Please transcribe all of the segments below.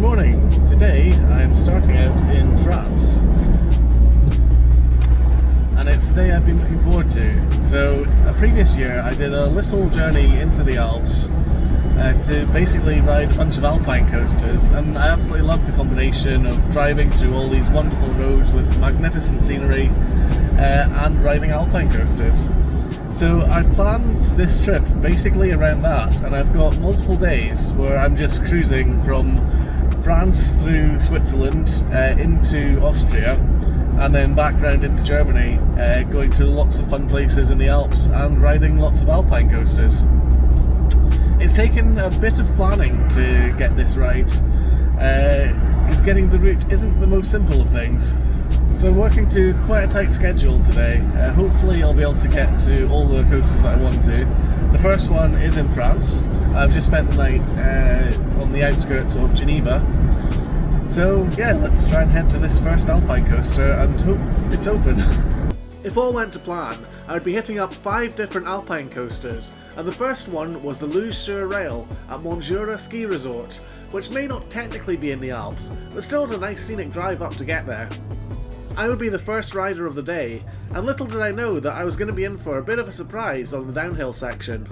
morning. Today I'm starting out in France, and it's the day I've been looking forward to. So a previous year I did a little journey into the Alps to basically ride a bunch of Alpine coasters, and I absolutely loved the combination of driving through all these wonderful roads with magnificent scenery and riding Alpine coasters. So I've planned this trip basically around that, and I've got multiple days where I'm just cruising from France through Switzerland into Austria and then back round into Germany, going to lots of fun places in the Alps and riding lots of Alpine coasters. It's taken a bit of planning to get this right, because getting the route isn't the most simple of things. So I'm working to quite a tight schedule today. Hopefully I'll be able to get to all the coasters that I want to. The first one is in France. I've just spent the night on the outskirts of Geneva. So yeah, let's try and head to this first Alpine coaster and hope it's open. If all went to plan, I would be hitting up 5 different Alpine coasters, and the first one was the Luge sur Rail at Monts Jura ski resort, which may not technically be in the Alps, but still had a nice scenic drive up to get there. I would be the first rider of the day, and little did I know that I was going to be in for a bit of a surprise on the downhill section.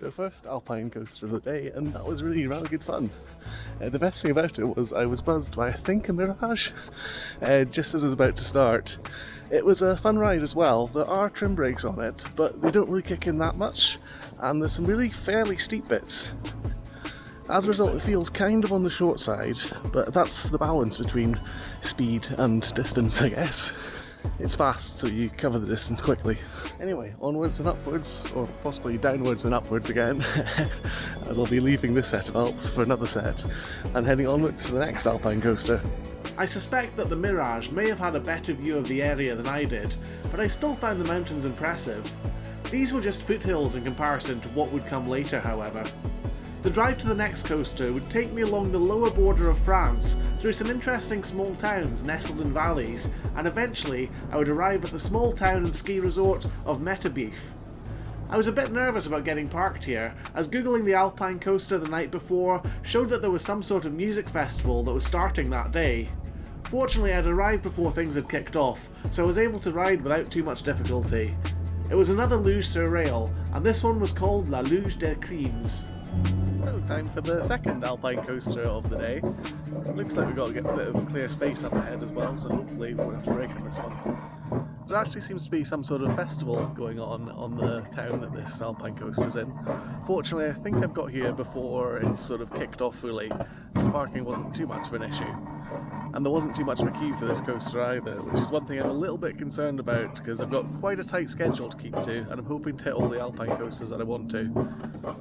So first Alpine coaster of the day, and that was really rather good fun. The best thing about it was I was buzzed by, I think, a Mirage just as I was about to start. It was a fun ride as well. There are trim brakes on it, but they don't really kick in that much, and there's some really fairly steep bits. As a result, it feels kind of on the short side, but that's the balance between speed and distance, I guess. It's fast, so you cover the distance quickly. Anyway, onwards and upwards, or possibly downwards and upwards again, as I'll be leaving this set of Alps for another set, and heading onwards to the next Alpine coaster. I suspect that the Mirage may have had a better view of the area than I did, but I still found the mountains impressive. These were just foothills in comparison to what would come later, however. The drive to the next coaster would take me along the lower border of France, through some interesting small towns nestled in valleys, and eventually I would arrive at the small town and ski resort of Mx-5. I was a bit nervous about getting parked here, as googling the Alpine coaster the night before showed that there was some sort of music festival that was starting that day. Fortunately, I'd arrived before things had kicked off, so I was able to ride without too much difficulty. It was another Luge sur Rail, and this one was called La Luge des Cimes. So, time for the second Alpine coaster of the day. It looks like we've got to get a bit of clear space up ahead as well, so hopefully we won't have to brake on this one. There actually seems to be some sort of festival going on the town that this Alpine coaster's in. Fortunately, I think I've got here before it's sort of kicked off fully, so parking wasn't too much of an issue. And there wasn't too much of a queue for this coaster either, which is one thing I'm a little bit concerned about, because I've got quite a tight schedule to keep to, and I'm hoping to hit all the Alpine coasters that I want to.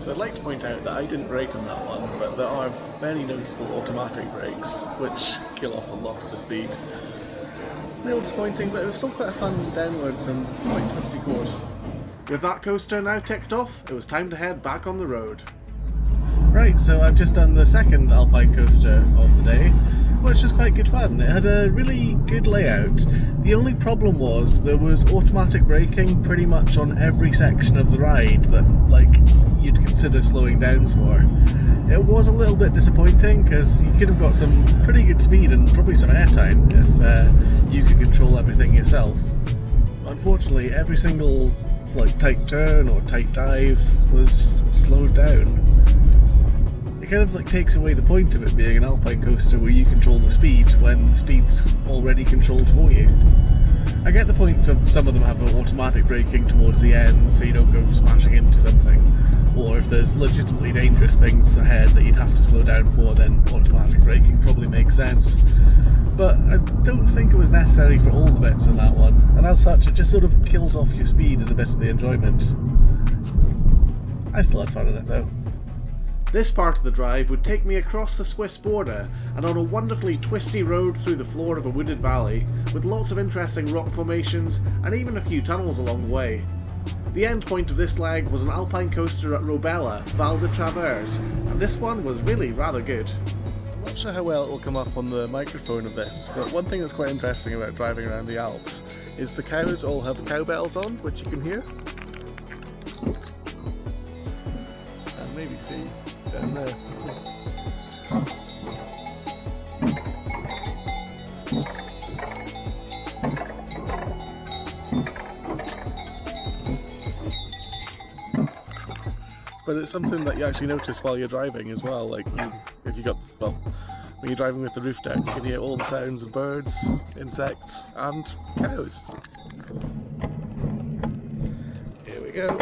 So I'd like to point out that I didn't brake on that one, but there are very noticeable automatic brakes which kill off a lot of the speed. A little disappointing, but it was still quite a fun downwards and quite twisty course. With that coaster now ticked off, it was time to head back on the road. Right, so I've just done the second Alpine coaster of the day, which was quite good fun. It had a really good layout. The only problem was there was automatic braking pretty much on every section of the ride that you'd consider slowing down for. It was a little bit disappointing because you could have got some pretty good speed and probably some airtime if you could control everything yourself. Unfortunately, every single tight turn or tight dive was slowed down. It kind of takes away the point of it being an Alpine coaster where you control the speed when the speed's already controlled for you. I get the points of some of them have automatic braking towards the end so you don't go smashing into something, or if there's legitimately dangerous things ahead that you'd have to slow down for, then automatic braking probably makes sense. But I don't think it was necessary for all the bits in that one, and as such it just sort of kills off your speed and a bit of the enjoyment. I still had fun in it though. This part of the drive would take me across the Swiss border and on a wonderfully twisty road through the floor of a wooded valley, with lots of interesting rock formations and even a few tunnels along the way. The end point of this leg was an Alpine coaster at Robella Val-de-Travers, and this one was really rather good. I'm not sure how well it will come up on the microphone of this, but one thing that's quite interesting about driving around the Alps is the cows all have cowbells on, which you can hear. And maybe see down there. But it's something that you actually notice while you're driving as well. When you're driving with the roof down, you can hear all the sounds of birds, insects, and cows. Here we go.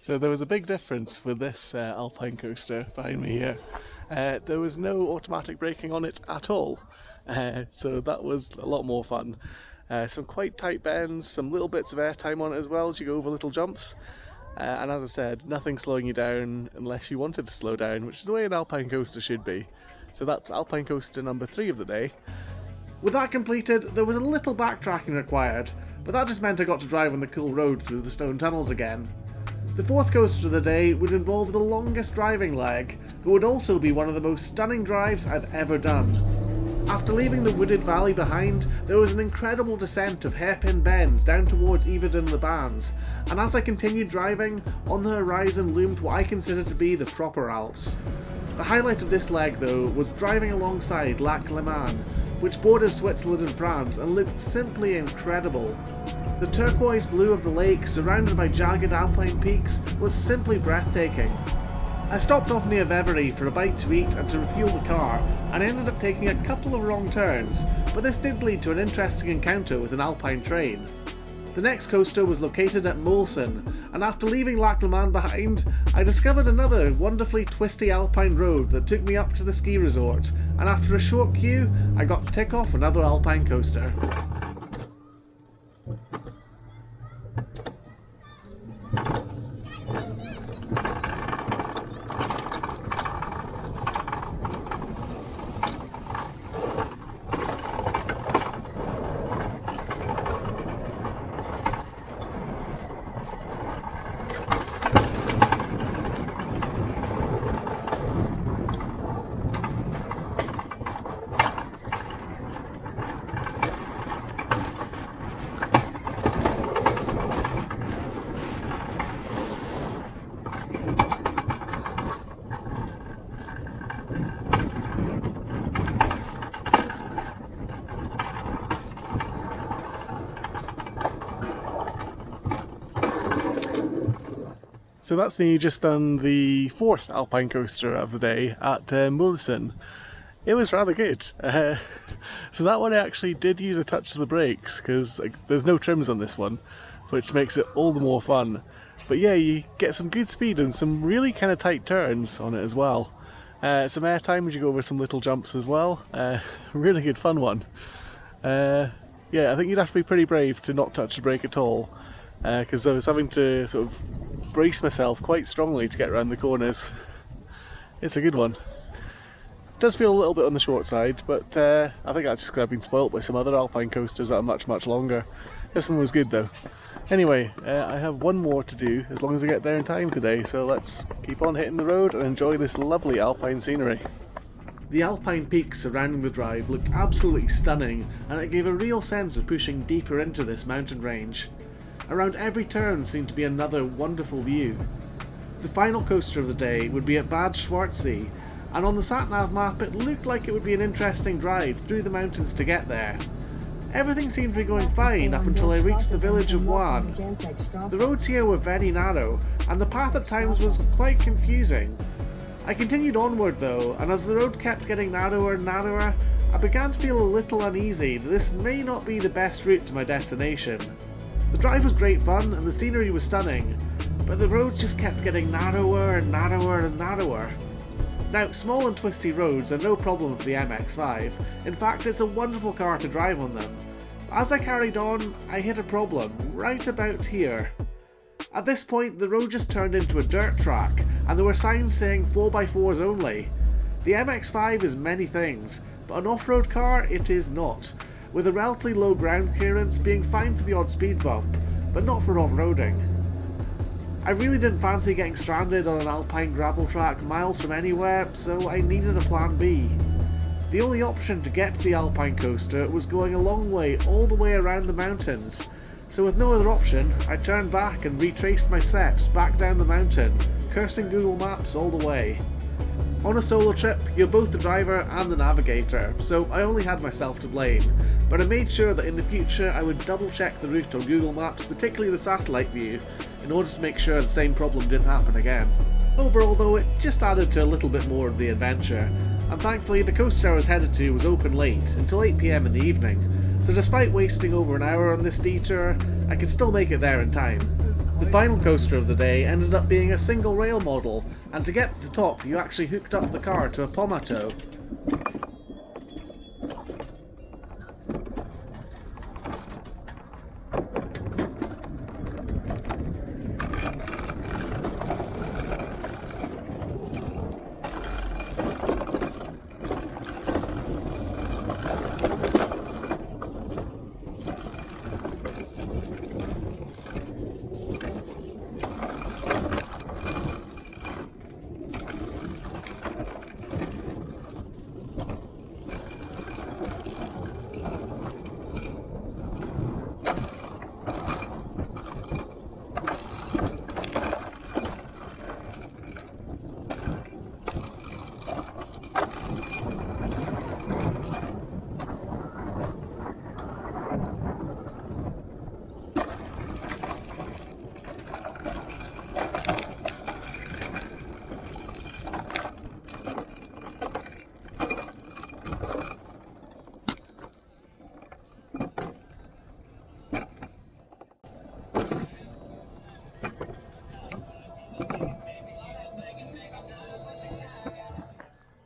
So there was a big difference with this Alpine coaster behind me here. There was no automatic braking on it at all, so that was a lot more fun. Some quite tight bends, some little bits of airtime on it as well as you go over little jumps, and as I said, nothing slowing you down unless you wanted to slow down, which is the way an Alpine coaster should be. So that's Alpine coaster number 3 of the day. With that completed, there was a little backtracking required, but that just meant I got to drive on the cool road through the stone tunnels again. The 4th coaster of the day would involve the longest driving leg, but would also be one of the most stunning drives I've ever done. After leaving the wooded valley behind, there was an incredible descent of hairpin bends down towards Yverdon-les-Bains, and as I continued driving, on the horizon loomed what I consider to be the proper Alps. The highlight of this leg though was driving alongside Lac Léman, which borders Switzerland and France and looked simply incredible. The turquoise blue of the lake, surrounded by jagged alpine peaks, was simply breathtaking. I stopped off near Vevery for a bite to eat and to refuel the car, and ended up taking a couple of wrong turns, but this did lead to an interesting encounter with an Alpine train. The next coaster was located at Moléson, and after leaving Lac Léman behind, I discovered another wonderfully twisty Alpine road that took me up to the ski resort, and after a short queue, I got to tick off another Alpine coaster. So that's me just done the fourth Alpine coaster of the day at Moléson. It was rather good. So that one I actually did use a touch of the brakes because there's no trims on this one, which makes it all the more fun. But yeah, you get some good speed and some really kind of tight turns on it as well. Some air time as you go over some little jumps as well. Really good fun one. Yeah, I think you'd have to be pretty brave to not touch the brake at all, because I was having to sort of brace myself quite strongly to get around the corners. It's a good one. It does feel a little bit on the short side, but I think that's just because I've been spoilt by some other Alpine coasters that are much longer. This one was good though. Anyway, I have one more to do as long as I get there in time today, so let's keep on hitting the road and enjoy this lovely Alpine scenery. The Alpine peaks surrounding the drive looked absolutely stunning, and it gave a real sense of pushing deeper into this mountain range. Around every turn seemed to be another wonderful view. The final coaster of the day would be at Bad Schwarzsee, and on the sat-nav map it looked like it would be an interesting drive through the mountains to get there. Everything seemed to be going fine up until I reached the village of Wan. The roads here were very narrow, and the path at times was quite confusing. I continued onward though, and as the road kept getting narrower and narrower, I began to feel a little uneasy that this may not be the best route to my destination. The drive was great fun and the scenery was stunning, but the roads just kept getting narrower and narrower and narrower. Now, small and twisty roads are no problem for the Mx-5, in fact it's a wonderful car to drive on them. As I carried on, I hit a problem, right about here. At this point, the road just turned into a dirt track, and there were signs saying 4x4s only. The Mx-5 is many things, but an off-road car it is not, with a relatively low ground clearance being fine for the odd speed bump, but not for off-roading. I really didn't fancy getting stranded on an Alpine gravel track miles from anywhere, so I needed a plan B. The only option to get to the Alpine coaster was going a long way all the way around the mountains, so with no other option, I turned back and retraced my steps back down the mountain, cursing Google Maps all the way. On a solo trip, you're both the driver and the navigator, so I only had myself to blame, but I made sure that in the future I would double check the route on Google Maps, particularly the satellite view, in order to make sure the same problem didn't happen again. Overall though, it just added to a little bit more of the adventure, and thankfully the coaster I was headed to was open late, until 8 PM in the evening, so despite wasting over an hour on this detour, I could still make it there in time. The final coaster of the day ended up being a single rail model, and to get to the top you actually hooked up the car to a pomato.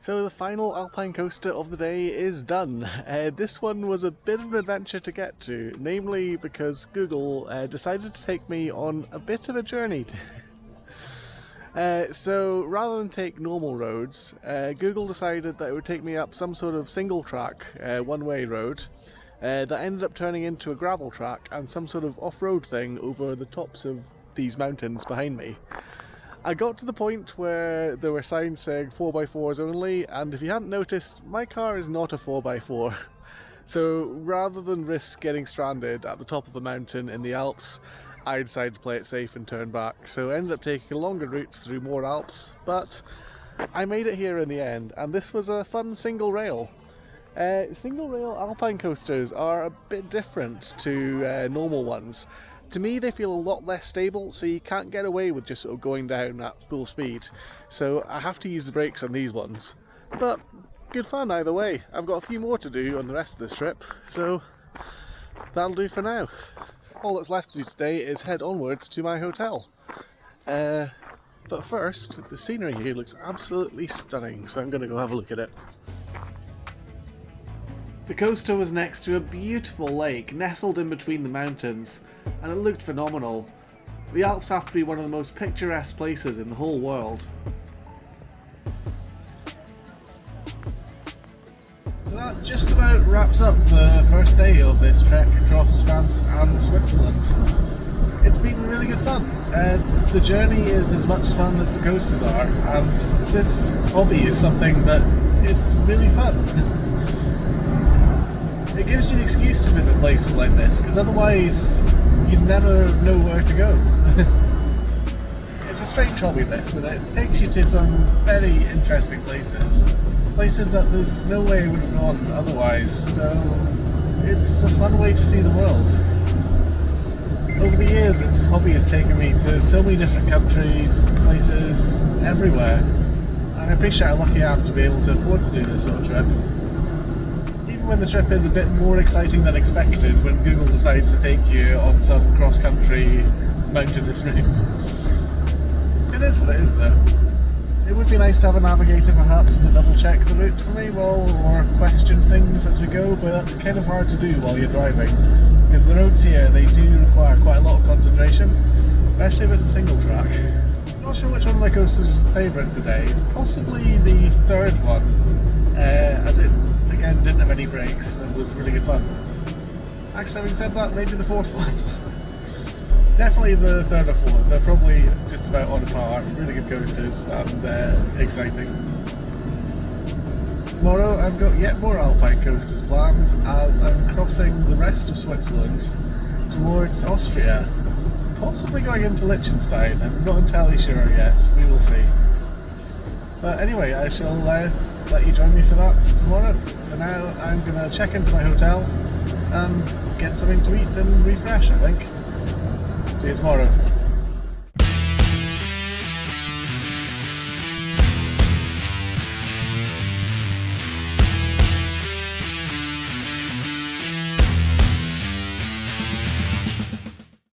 So the final Alpine coaster of the day is done. This one was a bit of an adventure to get to, namely because Google decided to take me on a bit of a journey. So rather than take normal roads, Google decided that it would take me up some sort of single track, one-way road, that ended up turning into a gravel track and some sort of off-road thing over the tops of these mountains behind me. I got to the point where there were signs saying 4x4s only, and if you hadn't noticed, my car is not a 4x4. So rather than risk getting stranded at the top of the mountain in the Alps, I decided to play it safe and turn back. So I ended up taking a longer route through more Alps, but I made it here in the end, and this was a fun single rail. Single rail Alpine coasters are a bit different to normal ones. To me, they feel a lot less stable, so you can't get away with just sort of going down at full speed. So I have to use the brakes on these ones. But good fun either way. I've got a few more to do on the rest of this trip, so that'll do for now. All that's left to do today is head onwards to my hotel. But first, the scenery here looks absolutely stunning, so I'm going to go have a look at it. The coaster was next to a beautiful lake nestled in between the mountains, and it looked phenomenal. The Alps have to be one of the most picturesque places in the whole world. So that just about wraps up the first day of this trek across France and Switzerland. It's been really good fun. The journey is as much fun as the coasters are, and this hobby is something that is really fun. It gives you an excuse to visit places like this, because otherwise you'd never know where to go. It's a strange hobby, this, and it takes you to some very interesting places. Places that there's no way I would have gone otherwise, so it's a fun way to see the world. Over the years, this hobby has taken me to so many different countries, places, everywhere, and I appreciate how lucky I am to be able to afford to do this sort of trip. When the trip is a bit more exciting than expected, when Google decides to take you on some cross-country mountainous route. It is what it is though. It would be nice to have a navigator perhaps to double check the route for me or question things as we go, but that's kind of hard to do while you're driving, because the roads here, they do require quite a lot of concentration, especially if it's a single track. I'm not sure which one of my coasters was the favourite today, possibly the third one, as it again didn't have any brakes and was really good fun. Actually, having said that, maybe the fourth one. Definitely the third or fourth. They're probably just about on par. Really good coasters and exciting. Tomorrow I've got yet more Alpine coasters planned as I'm crossing the rest of Switzerland towards Austria. Possibly going into Liechtenstein. I'm not entirely sure yet. We will see. But anyway, I shall let you join me for that tomorrow. For now, I'm going to check into my hotel and get something to eat and refresh, I think. See you tomorrow.